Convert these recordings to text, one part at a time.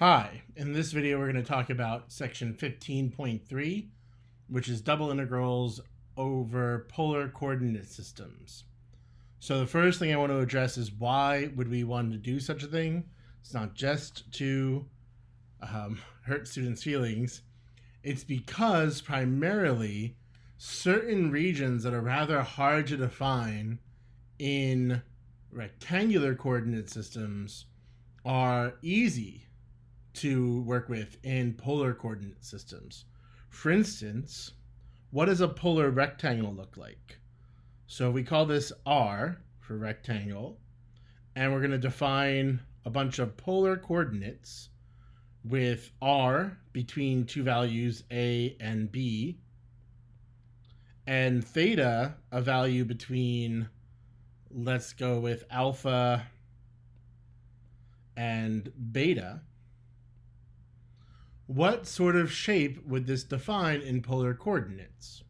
Hi, in this video we're going to talk about section 15.3, which is double integrals over polar coordinate systems. So the first thing I want to address is why would we want to do such a thing? It's not just to hurt students' feelings. It's because primarily certain regions that are rather hard to define in rectangular coordinate systems are easy to work with in polar coordinate systems. For instance, what does a polar rectangle look like? So we call this R for rectangle, and we're going to define a bunch of polar coordinates with R between two values A and B, and theta a value between, let's go with alpha and beta. What sort of shape would this define in polar coordinates?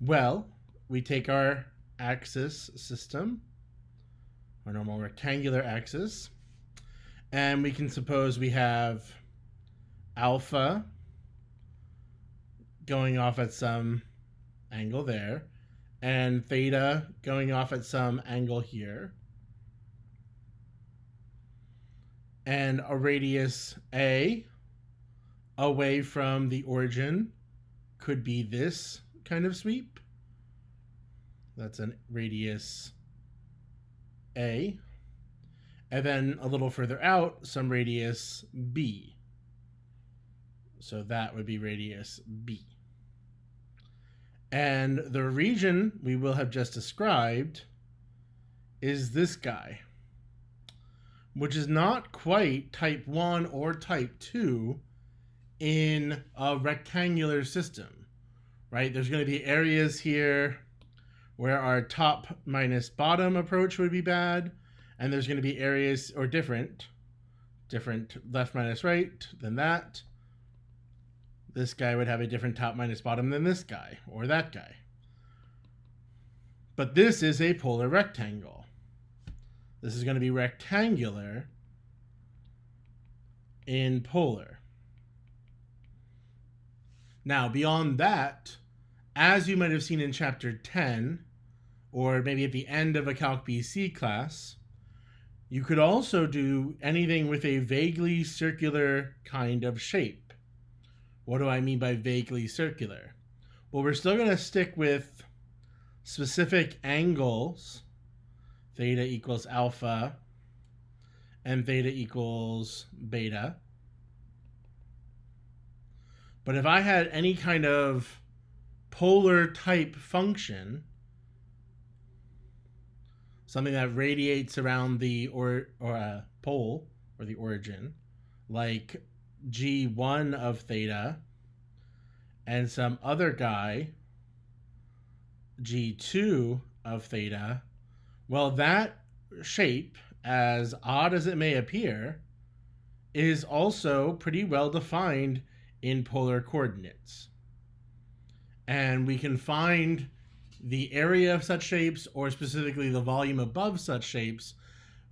Well, we take our axis system, our normal rectangular axis, and we can suppose we have alpha going off at some angle there, and theta going off at some angle here, and a radius A away from the origin could be this kind of sweep. That's a radius A. And then a little further out, some radius B. So that would be radius B. And the region we will have just described is this guy, which is not quite type 1 or type 2 in a rectangular system, right? There's going to be areas here where our top minus bottom approach would be bad, and there's going to be areas, or different left minus right than that. This guy would have a different top minus bottom than this guy, or that guy. But this is a polar rectangle. This is going to be rectangular in polar. Now, beyond that, as you might have seen in Chapter 10, or maybe at the end of a Calc BC class, you could also do anything with a vaguely circular kind of shape. What do I mean by vaguely circular? Well, we're still going to stick with specific angles, theta equals alpha, and theta equals beta. But if I had any kind of polar type function, something that radiates around the pole or the origin, like G1 of theta, and some other guy, G2 of theta, well, that shape, as odd as it may appear, is also pretty well defined in polar coordinates. And we can find the area of such shapes, or specifically the volume above such shapes,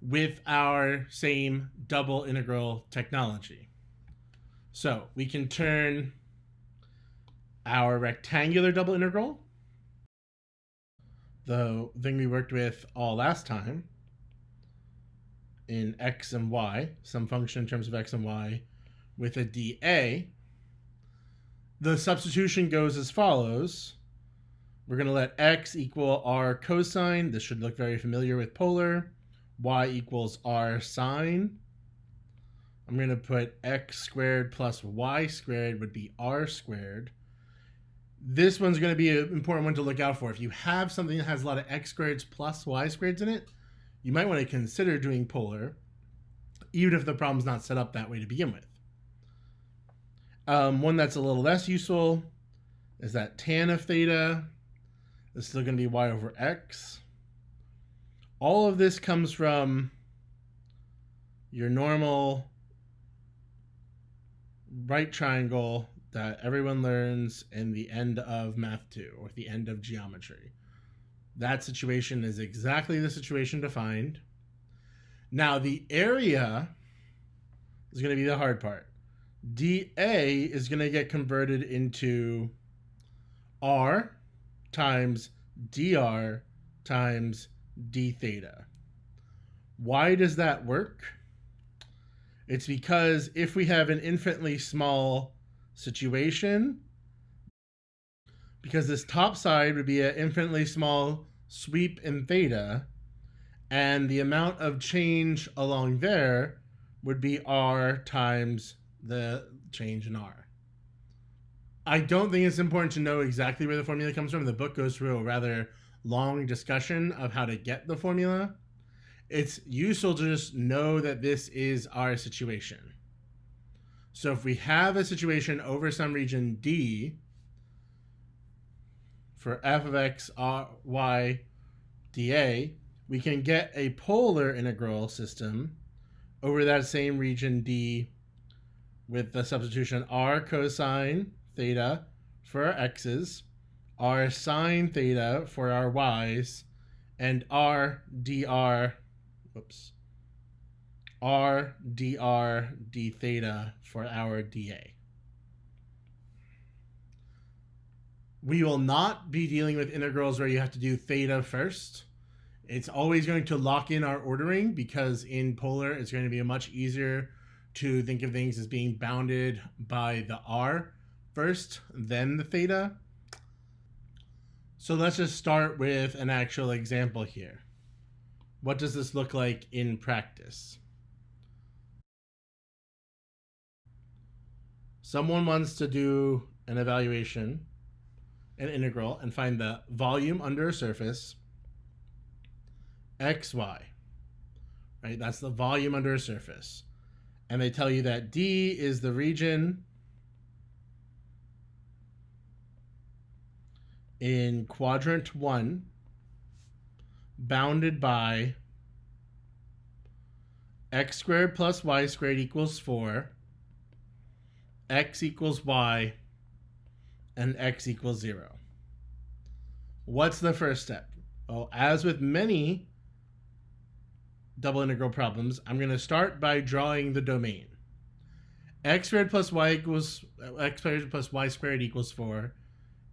with our same double integral technology. So we can turn our rectangular double integral, the thing we worked with all last time, in x and y, some function in terms of x and y, with a dA. The substitution goes as follows. We're going to let x equal r cosine. This should look very familiar with polar. Y equals r sine. I'm going to put x squared plus y squared would be r squared. This one's going to be an important one to look out for. If you have something that has a lot of x squareds plus y squareds in it, you might want to consider doing polar, even if the problem's not set up that way to begin with. One that's a little less useful is that tan of theta is still going to be y over x. All of this comes from your normal right triangle that everyone learns in the end of Math 2, or the end of geometry. That situation is exactly the situation defined. Now, the area is going to be the hard part. dA is going to get converted into R times dr times d theta. Why does that work? It's because if we have an infinitely small situation, because this top side would be an infinitely small sweep in theta, and the amount of change along there would be r times the change in r. I don't think it's important to know exactly where the formula comes from. The book goes through a rather long discussion of how to get the formula. It's useful to just know that this is our situation. So if we have a situation over some region D for f of x, y, dA, we can get a polar integral system over that same region D with the substitution r cosine theta for our x's, r sine theta for our y's, and r dr d theta for our dA. We will not be dealing with integrals where you have to do theta first. It's always going to lock in our ordering because in polar it's going to be much easier to think of things as being bounded by the r first, then the theta. So let's just start with an actual example here. What does this look like in practice? Someone wants to do an evaluation, an integral, and find the volume under a surface, xy, right? That's the volume under a surface. And they tell you that D is the region in quadrant 1 bounded by x squared plus y squared equals 4, x equals y, and x equals 0. What's the first step? Well, as with many double integral problems, I'm going to start by drawing the domain. X squared plus y squared equals 4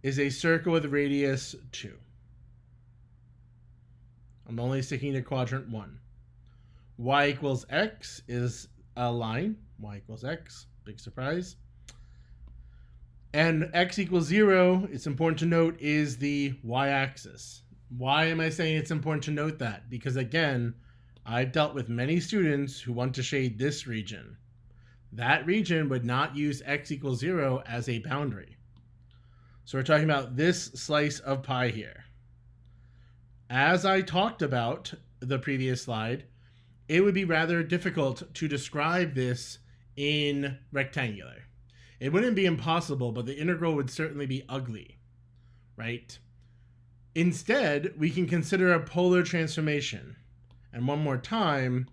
is a circle with radius 2. I'm only sticking to quadrant 1. Y equals x is a line. Y equals x, big surprise. And x equals 0, it's important to note, is the y-axis. Why am I saying it's important to note that? Because again, I've dealt with many students who want to shade this region. That region would not use x equals 0 as a boundary. So we're talking about this slice of pie here. As I talked about the previous slide, it would be rather difficult to describe this in rectangular. It wouldn't be impossible, but the integral would certainly be ugly, right? Instead, we can consider a polar transformation. And one more time,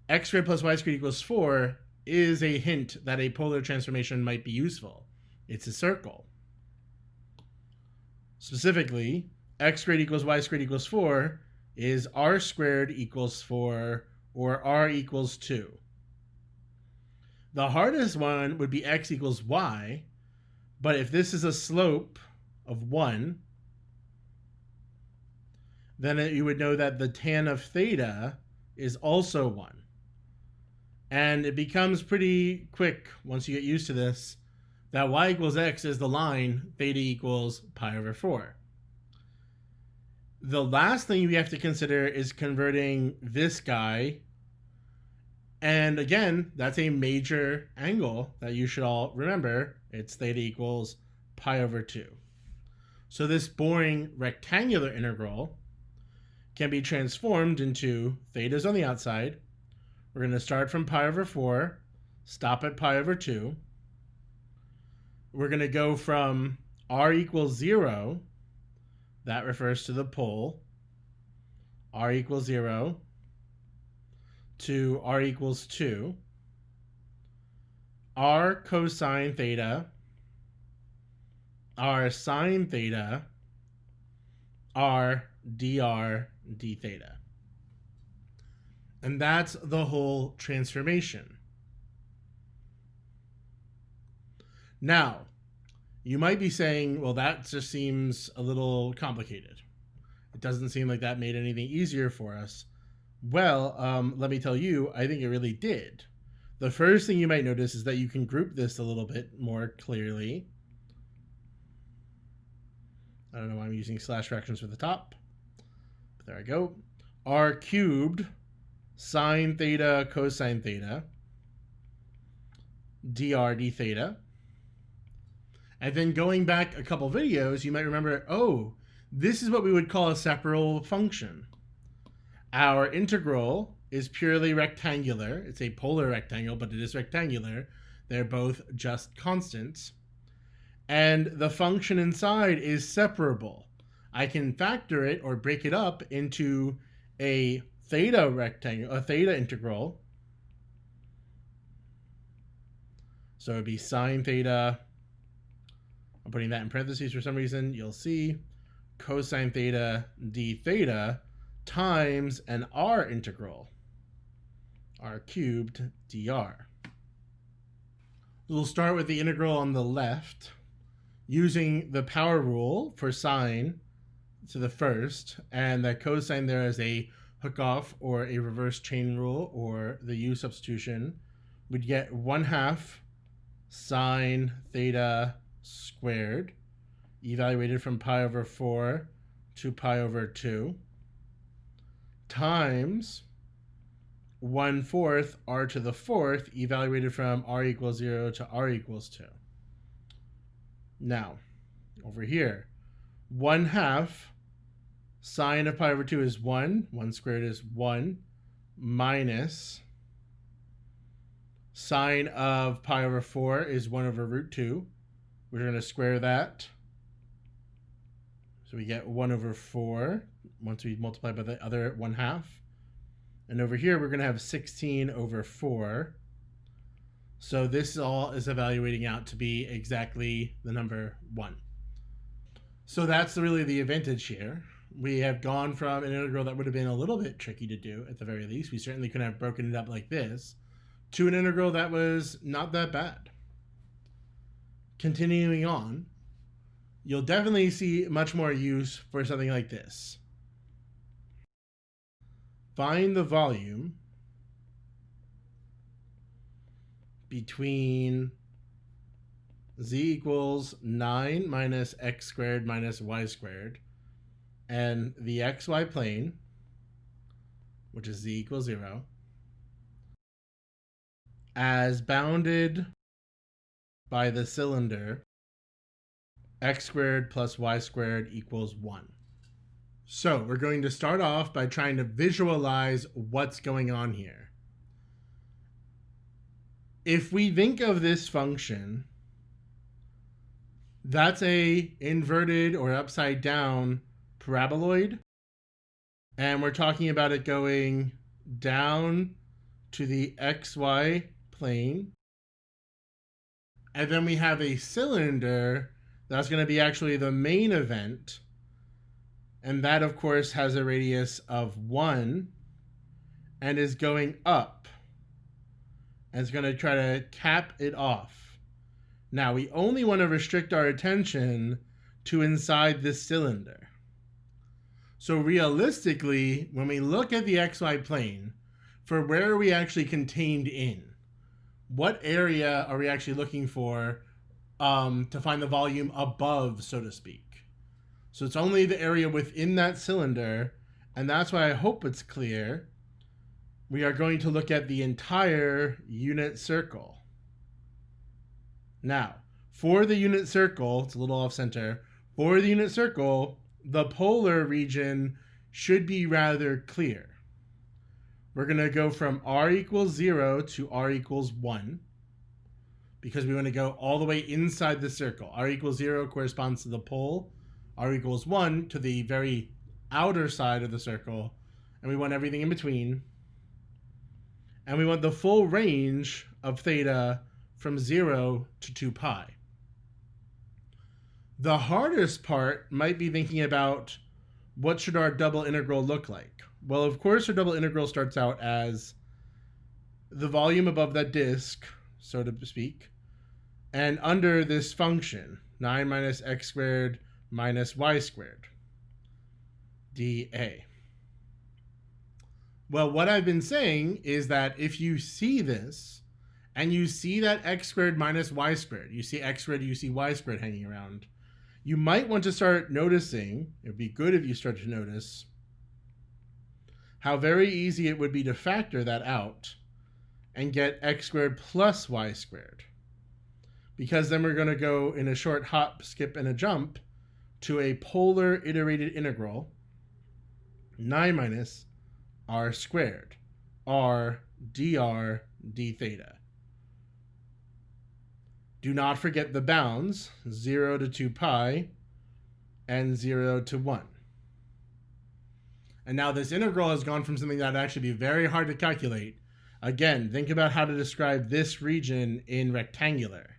x squared plus y squared equals 4 is a hint that a polar transformation might be useful. It's a circle. Specifically, x squared equals y squared equals 4 is r squared equals 4 or r equals 2. The hardest one would be x equals y, but if this is a slope of 1, then you would know that the tan of theta is also 1. And it becomes pretty quick once you get used to this that y equals x is the line theta equals pi over 4. The last thing we have to consider is converting this guy. And again, that's a major angle that you should all remember. It's theta equals pi over 2. So this boring rectangular integral can be transformed into theta's on the outside. We're going to start from pi over 4, stop at pi over 2. We're going to go from r equals 0, that refers to the pole, r equals 0, to r equals 2, r cosine theta, r sine theta, r dr d theta. And that's the whole transformation. Now, you might be saying, well, that just seems a little complicated. It doesn't seem like that made anything easier for us. Well, let me tell you, I think it really did. The first thing you might notice is that you can group this a little bit more clearly. I don't know why I'm using slash fractions for the top. But there I go. R cubed sine theta cosine theta dr d theta. And then going back a couple videos, you might remember, oh, this is what we would call a separable function. Our integral is purely rectangular. It's a polar rectangle, but it is rectangular. They're both just constants. And the function inside is separable. I can factor it or break it up into a theta rectangle, a theta integral. So it'd be sine theta. I'm putting that in parentheses for some reason. You'll see cosine theta d theta times an r integral, r cubed dr. We'll start with the integral on the left, using the power rule for sine to the first, and the cosine there as a hook-off or a reverse chain rule or the u substitution. We'd get 1/2 sine theta squared, evaluated from pi over 4 to pi over 2, times 1/4 r to the 4th, evaluated from r equals 0 to r equals 2. Now, over here, 1/2 sine of pi over 2 is 1. 1 squared is 1, minus sine of pi over 4 is 1 over root 2. We're going to square that. So we get 1 over 4 once we multiply by the other 1/2. And over here, we're going to have 16 over 4. So this all is evaluating out to be exactly the number 1. So that's really the advantage here. We have gone from an integral that would have been a little bit tricky to do at the very least. We certainly could have broken it up like this, to an integral that was not that bad. Continuing on, you'll definitely see much more use for something like this. Find the volume between z equals 9 minus x squared minus y squared and the xy plane, which is z equals 0, as bounded by the cylinder x squared plus y squared equals 1. So we're going to start off by trying to visualize what's going on here. If we think of this function, that's a inverted or upside down paraboloid, and we're talking about it going down to the xy plane. And then we have a cylinder that's going to be actually the main event. And that, of course, has a radius of 1 and is going up. And it's going to try to cap it off. Now, we only want to restrict our attention to inside this cylinder. So realistically, when we look at the xy plane, for where are we actually contained in? What area are we actually looking for to find the volume above, so to speak? So it's only the area within that cylinder, and that's why I hope it's clear. We are going to look at the entire unit circle. Now, for the unit circle, it's a little off center, for the unit circle, the polar region should be rather clear. We're going to go from r equals 0 to r equals 1 because we want to go all the way inside the circle. R equals 0 corresponds to the pole. R equals 1 to the very outer side of the circle. And we want everything in between. And we want the full range of theta from 0 to 2 pi. The hardest part might be thinking about what should our double integral look like. Well, of course, our double integral starts out as the volume above that disk, so to speak, and under this function, 9 minus x squared minus y squared, dA. Well, what I've been saying is that if you see this, and you see that x squared minus y squared, you see x squared, you see y squared hanging around, you might want to start noticing, it would be good if you start to notice, how very easy it would be to factor that out and get x squared plus y squared. Because then we're going to go in a short hop, skip, and a jump to a polar iterated integral, 9 minus r squared, r dr d theta. Do not forget the bounds, 0 to 2 pi and 0 to 1. And now this integral has gone from something that would actually be very hard to calculate. Again, think about how to describe this region in rectangular.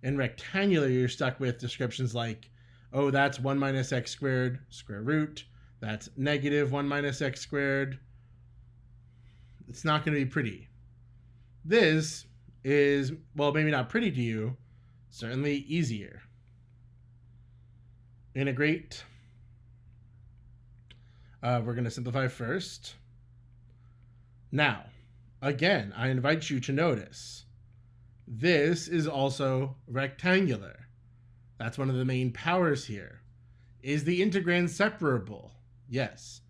In rectangular, you're stuck with descriptions like, oh, that's 1 minus x squared, square root. That's negative 1 minus x squared. It's not going to be pretty. This is, well, maybe not pretty to you, certainly easier. Integrate. We're going to simplify first. Now, again, I invite you to notice, this is also rectangular. That's one of the main powers here. Is the integrand separable? Yes.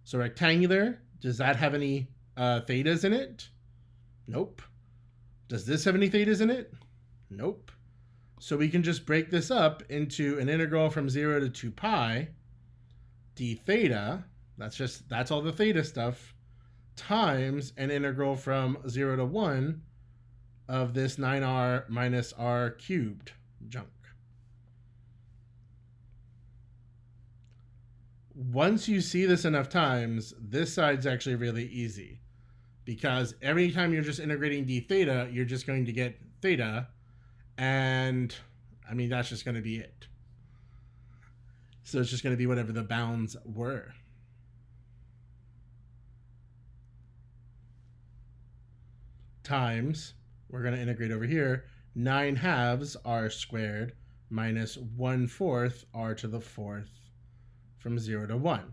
So rectangular, does that have any thetas in it? Nope. Does this have any thetas in it? Nope. So we can just break this up into an integral from 0 to 2 pi d theta, that's all the theta stuff, times an integral from 0 to 1 of this 9r minus r cubed junk. Once you see this enough times, this side's actually really easy. Because every time you're just integrating d theta, you're just going to get theta. And, I mean, that's just going to be it. So it's just going to be whatever the bounds were. Times, we're going to integrate over here, 9 halves r squared minus 1/4 r to the 4th from 0 to 1.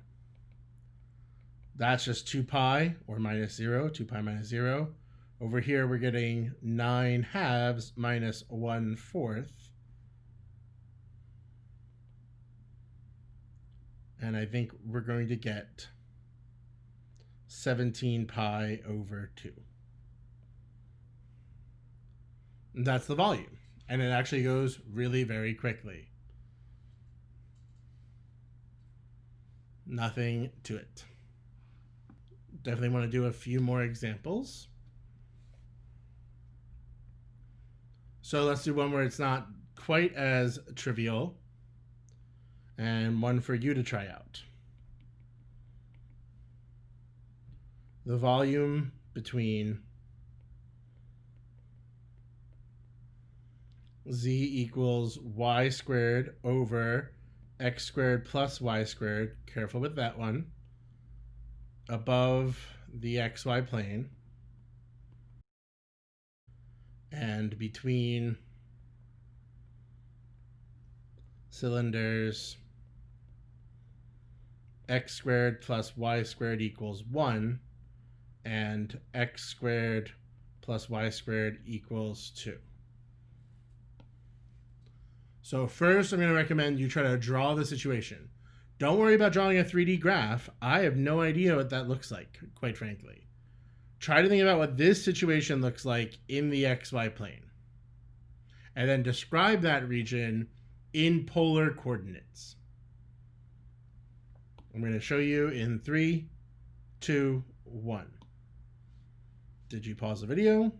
That's just 2 pi, or minus 0, 2 pi minus 0. Over here, we're getting 9 halves minus 1/4. And I think we're going to get 17 pi over 2. And that's the volume. And it actually goes really very quickly. Nothing to it. Definitely want to do a few more examples. So let's do one where it's not quite as trivial, and one for you to try out. The volume between z equals y squared over x squared plus y squared, careful with that one, above the xy plane, and between cylinders x squared plus y squared equals 1 and x squared plus y squared equals 2. So first, I'm going to recommend you try to draw the situation. Don't worry about drawing a 3D graph. I have no idea what that looks like, quite frankly. Try to think about what this situation looks like in the xy plane. And then describe that region in polar coordinates. I'm going to show you in 3, 2, 1. Did you pause the video?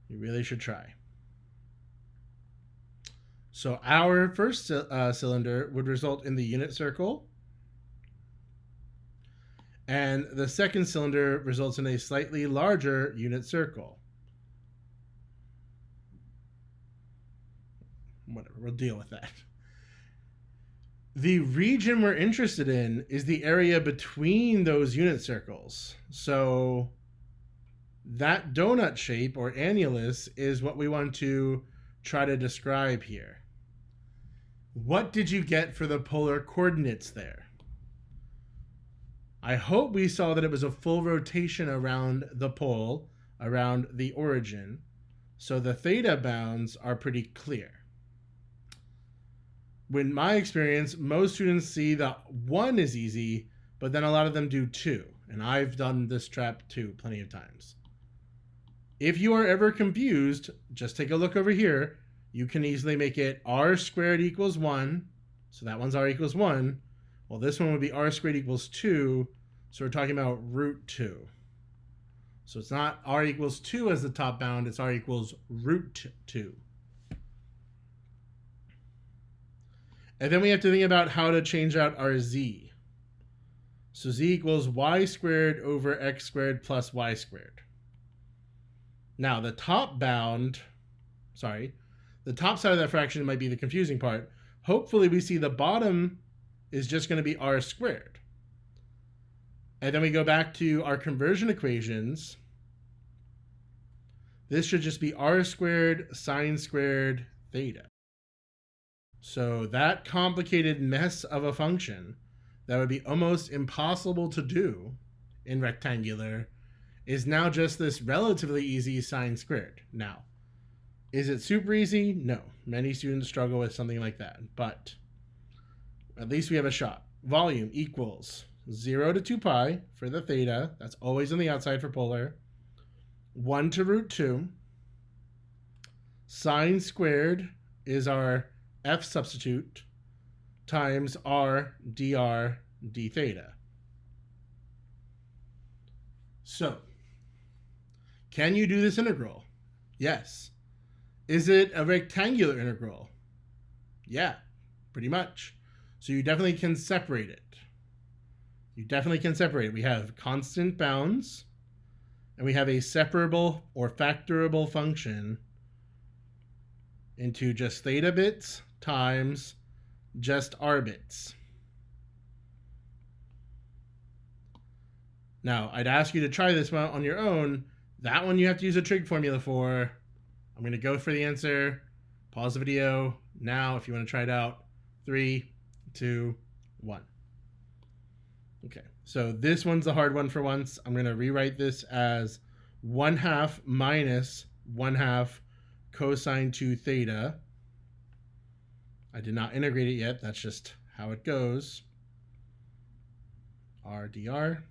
You really should try. So our first cylinder would result in the unit circle, and the second cylinder results in a slightly larger unit circle. Whatever, we'll deal with that. The region we're interested in is the area between those unit circles. So That donut shape, or annulus, is what we want to try to describe here. What did you get for the polar coordinates there? I hope we saw that it was a full rotation around the pole, around the origin, so the theta bounds are pretty clear. In my experience, most students see that 1 is easy, but then a lot of them do 2, and I've done this trap too plenty of times. If you are ever confused, just take a look over here. You can easily make it r squared equals 1, so that one's r equals 1. Well, this one would be r squared equals 2, so we're talking about root 2. So it's not r equals 2 as the top bound, it's r equals root 2. And then we have to think about how to change out our z. So z equals y squared over x squared plus y squared. Now the top bound, the top side of that fraction might be the confusing part. Hopefully we see the bottom is just going to be r squared. And then we go back to our conversion equations. This should just be r squared sine squared theta. So that complicated mess of a function that would be almost impossible to do in rectangular is now just this relatively easy sine squared. Now, is it super easy? No. Many students struggle with something like that, but at least we have a shot. Volume equals 0 to 2 pi for the theta. That's always on the outside for polar. 1 to root 2. Sine squared is our f substitute times r dr d theta. So, can you do this integral? Yes. Is it a rectangular integral? Yeah, pretty much. So you definitely can separate it. We have constant bounds, and we have a separable or factorable function into just theta bits times just r bits. Now, I'd ask you to try this one on your own. That one you have to use a trig formula for. I'm going to go for the answer. Pause the video now if you want to try it out. 3, 2, 1. Okay, so this one's the hard one for once. I'm going to rewrite this as 1/2 minus 1/2 cosine 2 theta. I did not integrate it yet. That's just how it goes. R dr.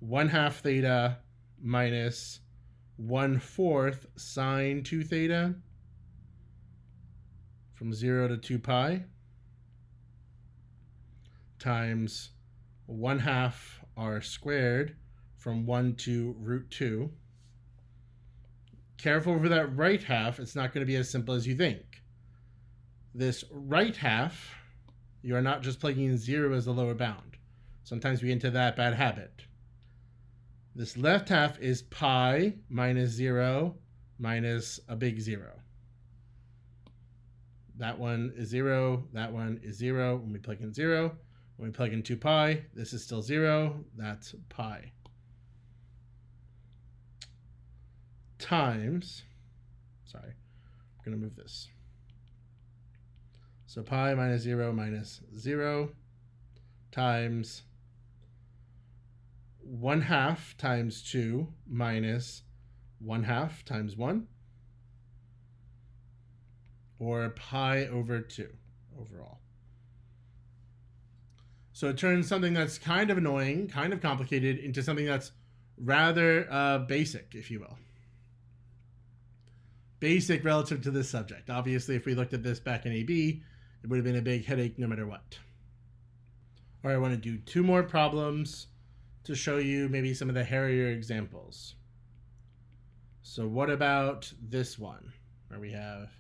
1/2 theta minus 1/4 sine 2 theta from 0 to 2 pi times 1/2 r squared from 1 to root 2. Careful for that right half. It's not going to be as simple as you think. This right half, you are not just plugging in 0 as the lower bound. Sometimes we get into that bad habit. This left half is pi minus 0 minus a big 0. That one is 0. That one is 0. When we plug in 0, when we plug in 2 pi, this is still 0. That's pi. Times, I'm going to move this. So pi minus 0 times 1/2 times 2 minus 1/2 times 1, or pi over 2 overall. So it turns something that's kind of annoying, kind of complicated, into something that's rather basic, if you will. Basic relative to this subject. Obviously, if we looked at this back in AB, it would have been a big headache no matter what. All right, I want to do 2 more problems to show you maybe some of the hairier examples. So what about this one, where we have,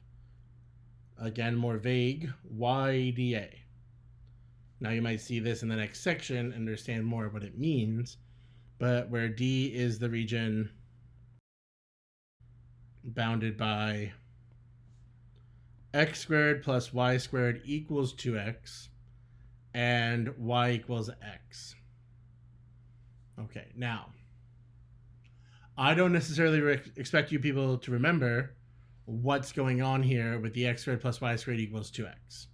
again, more vague, YDA. Now you might see this in the next section, understand more of what it means, but where D is the region bounded by x squared plus y squared equals 2x, and y equals x. Okay, now, I don't necessarily expect you people to remember what's going on here with the x squared plus y squared equals 2x.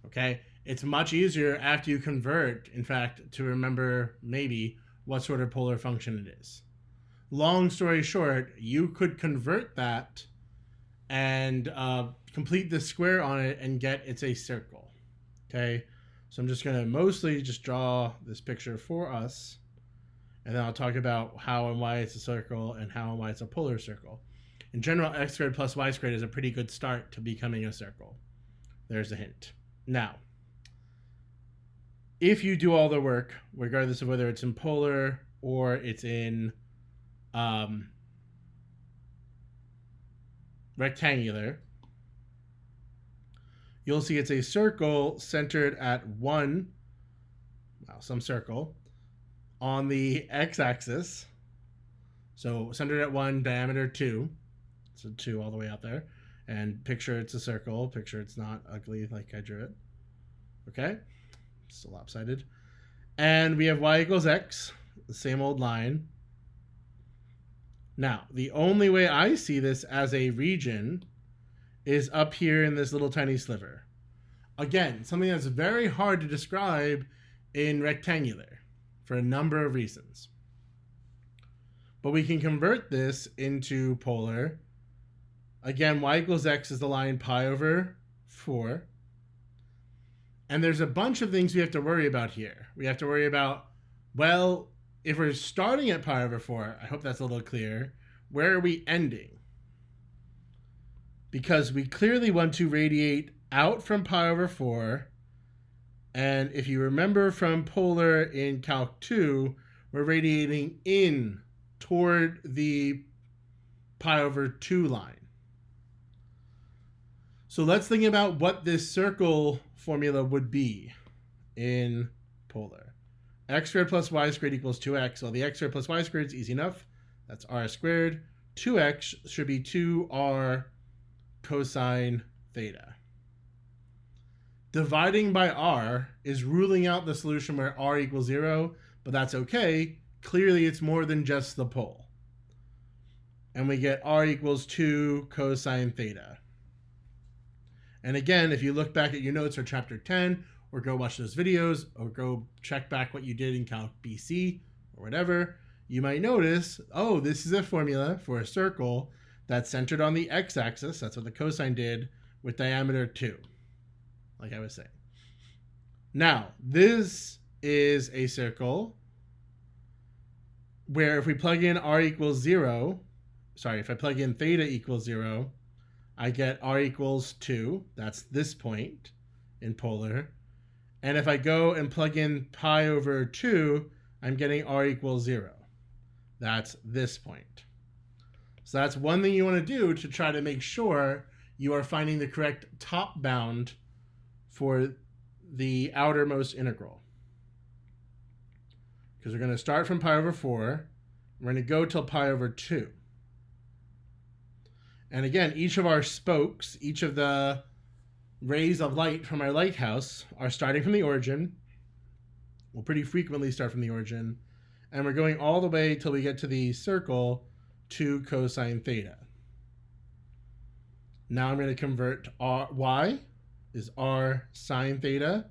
Okay? It's much easier after you convert, in fact, to remember maybe what sort of polar function it is. Long story short, you could convert that and complete the square on it and get it's a circle. Okay? So I'm just going to mostly just draw this picture for us. And then I'll talk about how and why it's a circle and how and why it's a polar circle. In general, x squared plus y squared is a pretty good start to becoming a circle. There's a hint. Now, if you do all the work, regardless of whether it's in polar or it's in rectangular, you'll see it's a circle centered at some circle, on the x-axis. So centered at 1, diameter 2. So 2 all the way out there. And picture it's a circle. Picture it's not ugly like I drew it. Okay? Still lopsided. And we have y equals x. The same old line. Now, the only way I see this as a region is up here in this little tiny sliver. Again, something that's very hard to describe in rectangular for a number of reasons. But we can convert this into polar. Again, y equals x is the line pi over 4. And there's a bunch of things we have to worry about here. We have to worry about, well, if we're starting at pi over 4, I hope that's a little clear, where are we ending? Because we clearly want to radiate out from pi over 4. And if you remember from polar in Calc 2, we're radiating in toward the pi over 2 line. So let's think about what this circle formula would be in polar. X squared plus y squared equals 2x. Well, the x squared plus y squared is easy enough. That's r squared. 2x should be 2r cosine theta. Dividing by r is ruling out the solution where r equals 0, but that's okay. Clearly, it's more than just the pole. And we get r equals 2 cosine theta. And again, if you look back at your notes for chapter 10, or go watch those videos, or go check back what you did in Calc BC, or whatever, you might notice, oh, this is a formula for a circle that's centered on the x-axis, that's what the cosine did, with diameter 2, like I was saying. Now, this is a circle where if we plug in r equals 0, if I plug in theta equals 0, I get r equals 2. That's this point in polar. And if I go and plug in pi over 2, I'm getting r equals 0. That's this point. So that's one thing you want to do to try to make sure you are finding the correct top bound for the outermost integral. Because we're going to start from pi over 4. We're going to go till pi over 2. And again, each of our spokes, each of the rays of light from our lighthouse are starting from the origin. We'll pretty frequently start from the origin. And we're going all the way till we get to the circle 2 cosine theta. Now I'm going to convert y is r sine theta,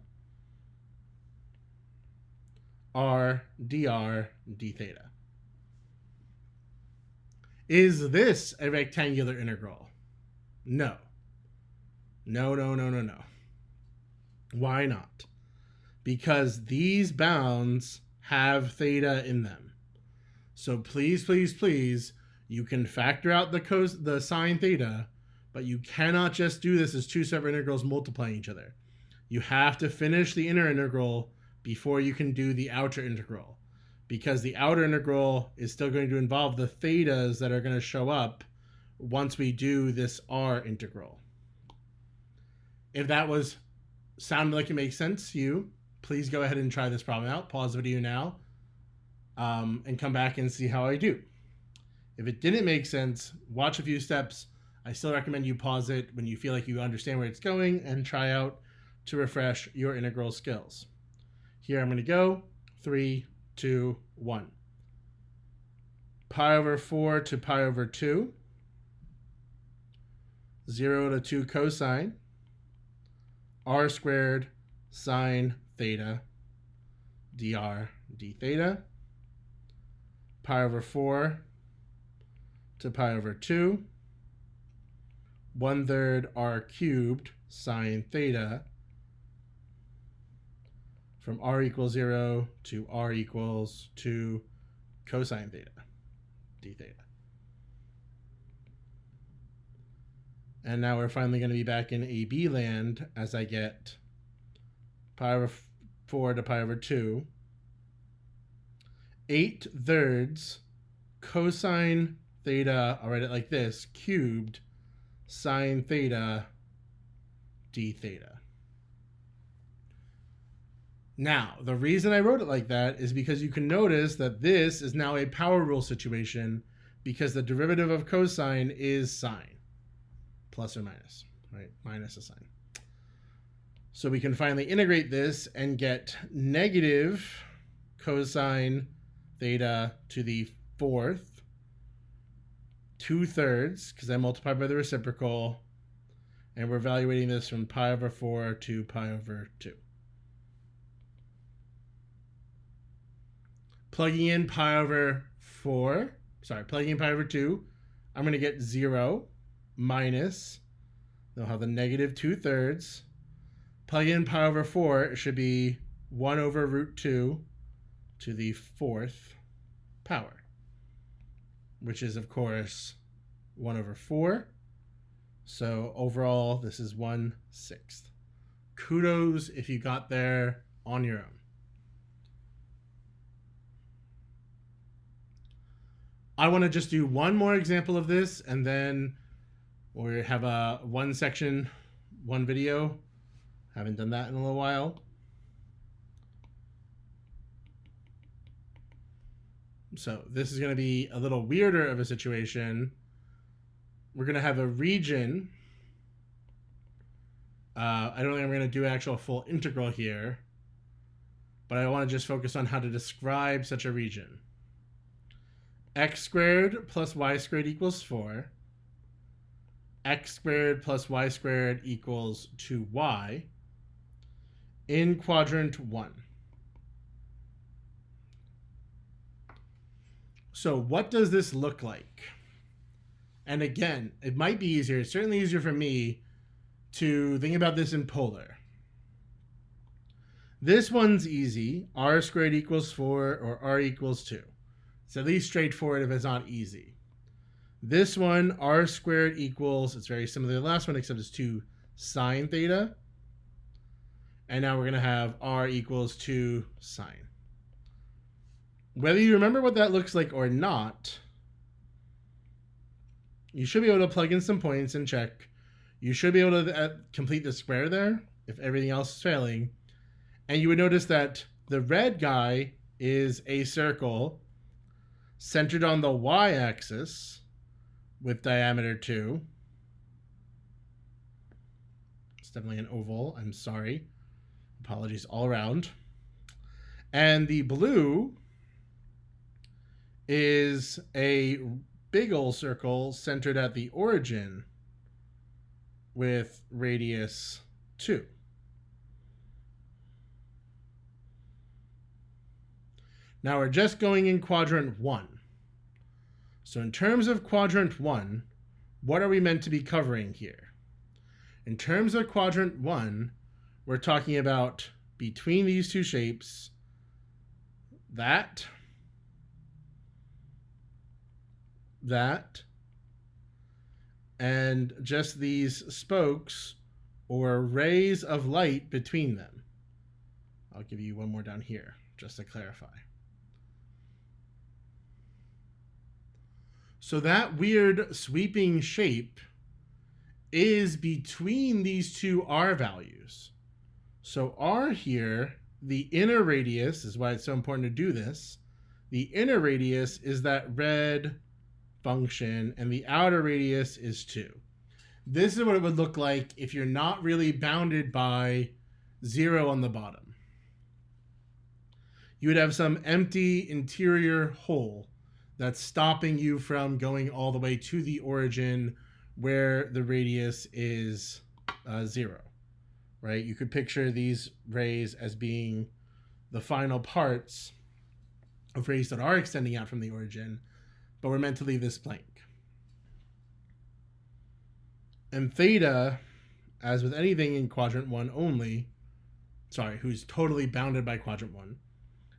r dr d theta. Is this a rectangular integral? No. No. Why not? Because these bounds have theta in them. So please, you can factor out the sine theta, but you cannot just do this as two separate integrals multiplying each other. You have to finish the inner integral before you can do the outer integral, because the outer integral is still going to involve the thetas that are going to show up once we do this r integral. If that sounded like it makes sense to you, please go ahead and try this problem out. Pause the video now and come back and see how I do. If it didn't make sense, watch a few steps. I still recommend you pause it when you feel like you understand where it's going and try out to refresh your integral skills. Here I'm going to go. 3, 2, 1. pi over 4 to pi over 2, 0 to 2 cosine, r squared sine theta dr d theta, pi over 4 to pi over 2, 1/3 r cubed sine theta from r equals 0 to r equals 2 cosine theta d theta. And now we're finally going to be back in AB land as I get pi over 4 to pi over 2, 8/3 cosine theta, I'll write it like this, cubed sine theta d theta. Now, the reason I wrote it like that is because you can notice that this is now a power rule situation because the derivative of cosine is sine, plus or minus, right? Minus a sine. So we can finally integrate this and get negative cosine theta to the 4th, 2/3, because I multiplied by the reciprocal, and we're evaluating this from pi over 4 to pi over 2. Plugging in pi over 2, I'm going to get 0 minus, they'll have the negative 2/3. Plug in pi over 4, it should be 1 over root 2 to the 4th power, which is, of course, 1 over 4. So overall, this is 1/6. Kudos if you got there on your own. I want to just do one more example of this, and then we have a one section, one video. Haven't done that in a little while. So this is going to be a little weirder of a situation. We're going to have a region. I don't think I'm going to do actual full integral here, but I want to just focus on how to describe such a region. X squared plus y squared equals 4. X squared plus y squared equals 2y in quadrant 1. So what does this look like? And again, it might be easier, it's certainly easier for me to think about this in polar. This one's easy, r squared equals 4 or r equals 2. It's at least straightforward if it's not easy. This one, r squared equals, it's very similar to the last one except it's 2 sine theta. And now we're going to have r equals 2 sine. Whether you remember what that looks like or not, you should be able to plug in some points and check. You should be able to complete the square there if everything else is failing. And you would notice that the red guy is a circle centered on the y-axis with diameter 2. It's definitely an oval. I'm sorry. Apologies all around. And the blue is a big old circle centered at the origin with radius 2. Now we're just going in quadrant 1. So in terms of quadrant 1, what are we meant to be covering here? In terms of quadrant 1, we're talking about between these two shapes, that, and just these spokes or rays of light between them. I'll give you one more down here just to clarify. So that weird sweeping shape is between these two r values. So r here, the inner radius, is why it's so important to do this. The inner radius is that red function, and the outer radius is 2. This is what it would look like if you're not really bounded by 0 on the bottom. You would have some empty interior hole. that's stopping you from going all the way to the origin where the radius is 0, right? You could picture these rays as being the final parts of rays that are extending out from the origin, but we're meant to leave this blank. And theta, as with anything in quadrant 1 only, who's totally bounded by quadrant 1,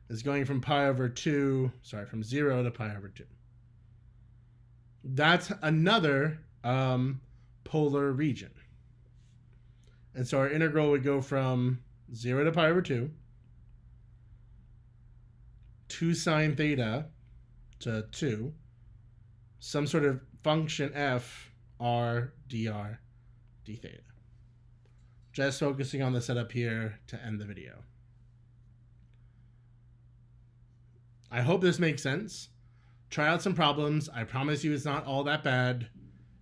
is going from from 0 to pi over 2. That's another polar region. And so our integral would go from 0 to pi over 2 sine theta to 2, some sort of function f r dr d theta. Just focusing on the setup here to end the video. I hope this makes sense. Try out some problems. I promise you it's not all that bad.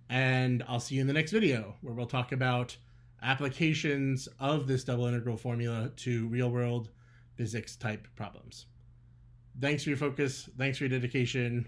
And I'll see you in the next video where we'll talk about applications of this double integral formula to real-world physics type problems. Thanks for your focus. Thanks for your dedication.